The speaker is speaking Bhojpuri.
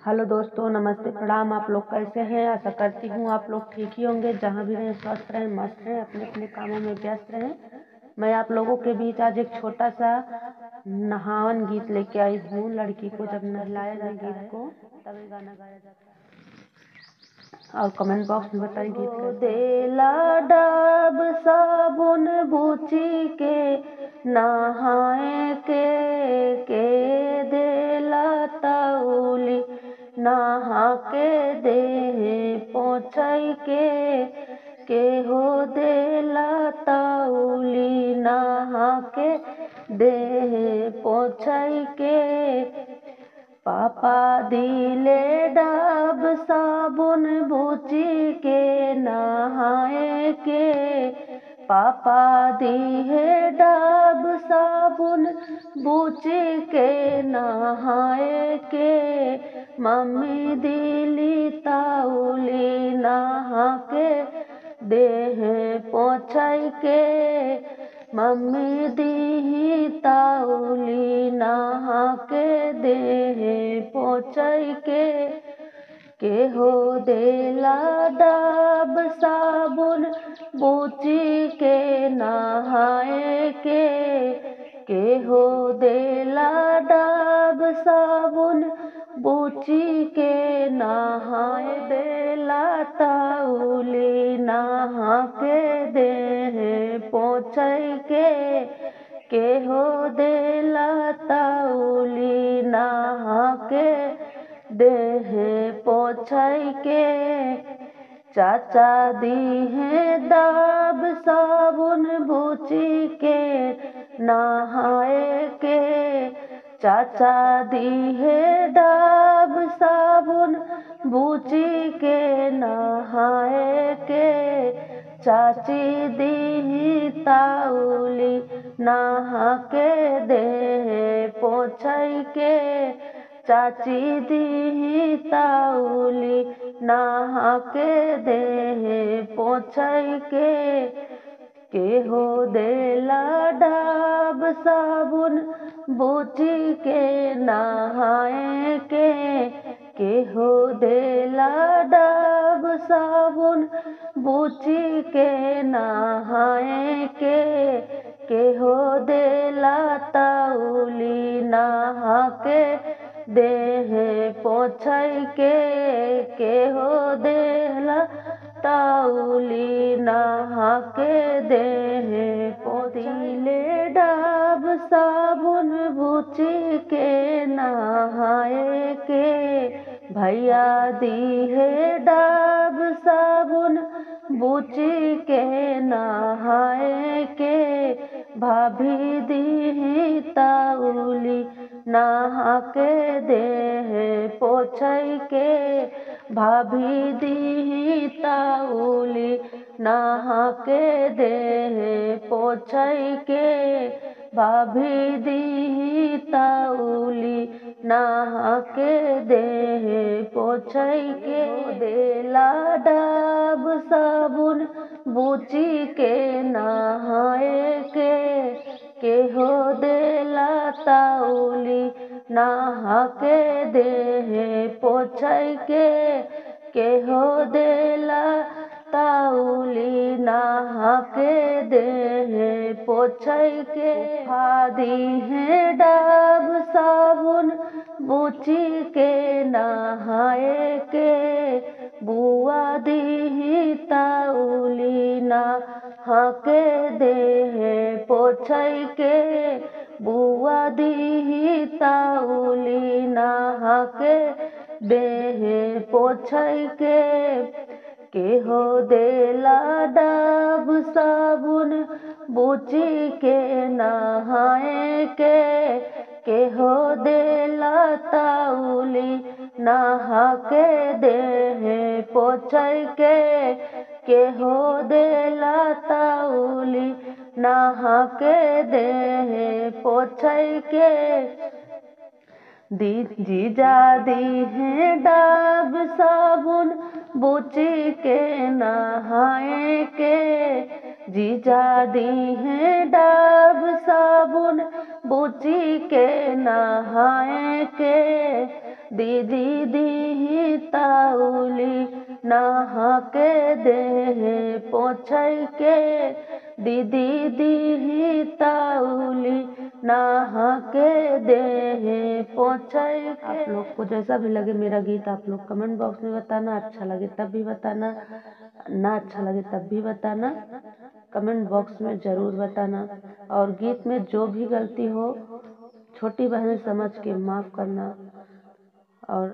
हेलो दोस्तों, नमस्ते, प्रणाम। आप लोग कैसे हैं? आशा करती हूँ आप लोग ठीक ही होंगे। जहाँ भी रहें स्वस्थ रहें, मस्त रहें, अपने अपने कामों में व्यस्त रहें। मैं आप लोगों के बीच आज एक छोटा सा नहावन गीत लेके आई हूँ। लड़की को जब नहलाया जाता है तब ये गाना गाया जाता है। और कमेंट बॉक्स में बताएं गीत कैसा है। देला डब साबुन बूची के नहाए के देला तौली नहा के देह पोछई के हो देला तौली नहा के देह पोछई के पापा दिले डब साबुन बूची के नहाए के पापा दिहे डब साबुन बूची के नहाए के मम्मी दिली तौली नहा के देह पोछई के मम्मी दीही तौली नहा के देह पोछई के हो देला डब साबुन बूची के नहाए के हो देला डब साबुन बूची के नहाए देला तौली नहा के देह पोछई के हो देला तौली नहा के देह पोछई के चाचा दीहे डब साबुन बूची के नहाए के चाचा दीहे डब साबुन बूची के नहाए के चाची दीही तौली नहा के देह पोछई के चाची दीही तौली नहा के देह पोछई के हो देला डब साबुन बूची के नहाए के हो देला डब साबुन बूची के नहाए के हो देला तौली नहा के देह पोछई के हो देला तौली नहा के देह पोदिले डब साबुन बूची के नहाए के भैया दीहे डब साबुन बूची के नहाए के भाभी दीही तौली नहा के देह पोछई के भाभी दीही तौली नहा के देह पोछई के भाभी दीही तौली नहा के देह पोछई के देला डब साबुन बूची के नहाए के हो देला तौली नहा के देह पोछई के हो देला तौली नहा के देह पोछई के फादी है डब साबुन बूची के नहाए के बुआ दीही तौली नहा के देह पोछई के बुआ दीही तौली नहा के देह पोछई के हो देला डब साबुन बूची के नहाए के हो देला तौली नहा के देह पोछई के हो देला तौली नहा के देह पोछई के जीजा दीहे डब साबुन बूची के नहाए के जीजा दीहे डब साबुन बूची के नहाए के दीदी दी ताउली नहा के दे पोछै के, दीदी दी ताउली नहा के दे पोछै के। आप लोग को जैसा भी लगे मेरा गीत आप लोग कमेंट बॉक्स में बताना, अच्छा लगे तब भी बताना, ना अच्छा लगे तब भी बताना, कमेंट बॉक्स में ज़रूर बताना। और गीत में जो भी गलती हो छोटी बहन समझ के माफ़ करना। और